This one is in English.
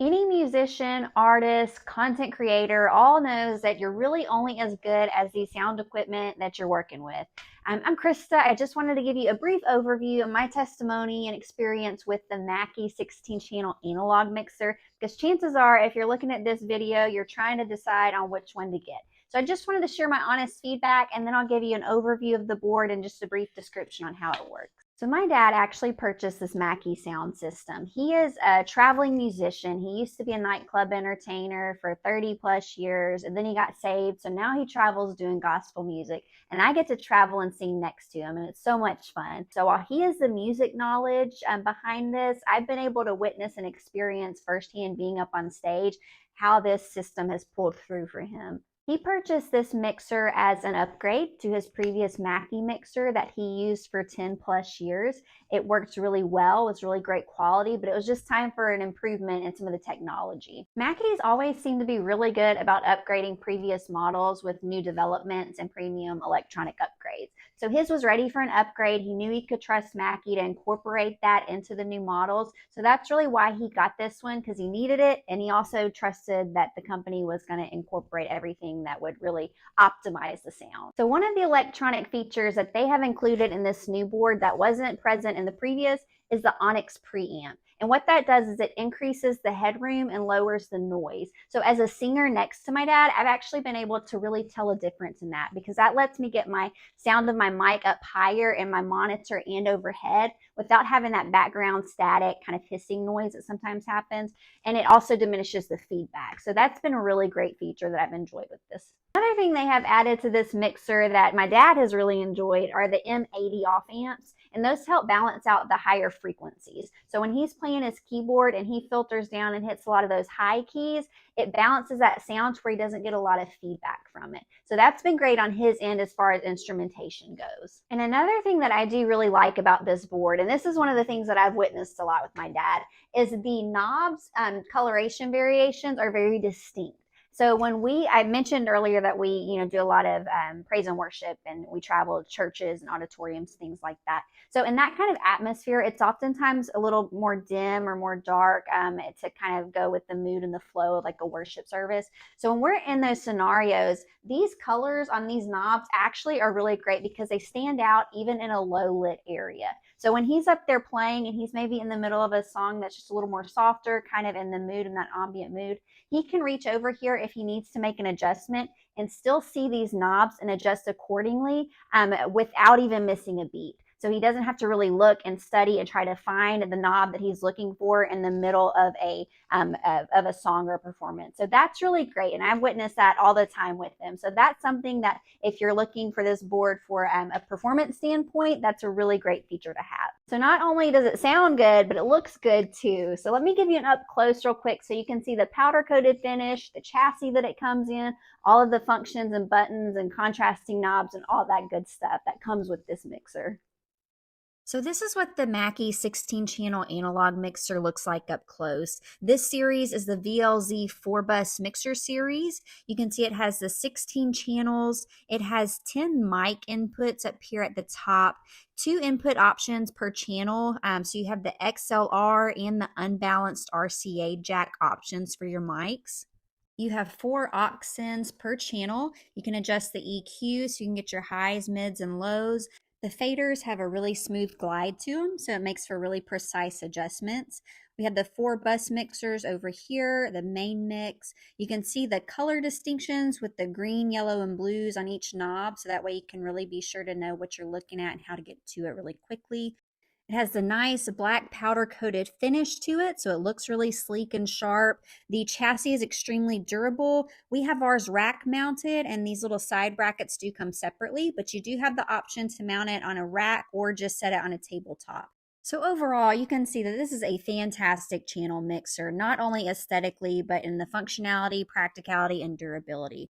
Any musician, artist, content creator all knows that you're really only as good as the sound equipment that you're working with. I'm Krista. I just wanted to give you a brief overview of my testimony and experience with the Mackie 16 channel analog mixer, because chances are if you're looking at this video, you're trying to decide on which one to get. So I just wanted to share my honest feedback, and then I'll give you an overview of the board and just a brief description on how it works. So my dad actually purchased this Mackie sound system. He is a traveling musician. He used to be a nightclub entertainer for 30 plus years, and then he got saved. So now he travels doing gospel music, and I get to travel and sing next to him, and it's so much fun. So while he has the music knowledge behind this, I've been able to witness and experience firsthand, being up on stage, how this system has pulled through for him. He purchased this mixer as an upgrade to his previous Mackie mixer that he used for 10 plus years. It worked really well, was really great quality, but it was just time for an improvement in some of the technology. Mackie's always seemed to be really good about upgrading previous models with new developments and premium electronic upgrades. So his was ready for an upgrade. He knew he could trust Mackie to incorporate that into the new models. So that's really why he got this one, because he needed it, and he also trusted that the company was going to incorporate everything that would really optimize the sound. So one of the electronic features that they have included in this new board that wasn't present in the previous is the Onyx preamp. And what that does is it increases the headroom and lowers the noise. So as a singer next to my dad, I've actually been able to really tell a difference in that, because that lets me get my sound of my mic up higher in my monitor and overhead without having that background static kind of hissing noise that sometimes happens. And it also diminishes the feedback. So that's been a really great feature that I've enjoyed with this. Another thing they have added to this mixer that my dad has really enjoyed are the M80 off amps, and those help balance out the higher frequencies. So when he's playing his keyboard and he filters down and hits a lot of those high keys, it balances that sound to where he doesn't get a lot of feedback from it. So that's been great on his end as far as instrumentation goes. And another thing that I do really like about this board, and this is one of the things that I've witnessed a lot with my dad, is the knobs coloration variations are very distinct. So when I mentioned earlier that we, do a lot of praise and worship, and we travel to churches and auditoriums, things like that. So in that kind of atmosphere, it's oftentimes a little more dim or more dark to kind of go with the mood and the flow of like a worship service. So when we're in those scenarios, these colors on these knobs actually are really great because they stand out even in a low lit area. So when he's up there playing and he's maybe in the middle of a song that's just a little more softer, kind of in the mood, in that ambient mood, he can reach over here if he needs to make an adjustment and still see these knobs and adjust accordingly without even missing a beat. So he doesn't have to really look and study and try to find the knob that he's looking for in the middle of a song or a performance. So that's really great, and I've witnessed that all the time with him. So that's something that if you're looking for this board for a performance standpoint, that's a really great feature to have. So not only does it sound good, but it looks good too. So let me give you an up close real quick so you can see the powder coated finish, the chassis that it comes in, all of the functions and buttons and contrasting knobs and all that good stuff that comes with this mixer. So this is what the Mackie 16 channel analog mixer looks like up close. This series is the VLZ4 bus mixer series. You can see it has the 16 channels. It has 10 mic inputs up here at the top, 2 input options per channel. So you have the XLR and the unbalanced RCA jack options for your mics. You have 4 aux sends per channel. You can adjust the EQ so you can get your highs, mids, and lows. The faders have a really smooth glide to them, so it makes for really precise adjustments. We have the 4 bus mixers over here, the main mix. You can see the color distinctions with the green, yellow, and blues on each knob, so that way you can really be sure to know what you're looking at and how to get to it really quickly. It has the nice black powder coated finish to it, so it looks really sleek and sharp. The chassis is extremely durable. We have ours rack mounted, and these little side brackets do come separately, but you do have the option to mount it on a rack or just set it on a tabletop. So overall, you can see that this is a fantastic channel mixer, not only aesthetically, but in the functionality, practicality, and durability.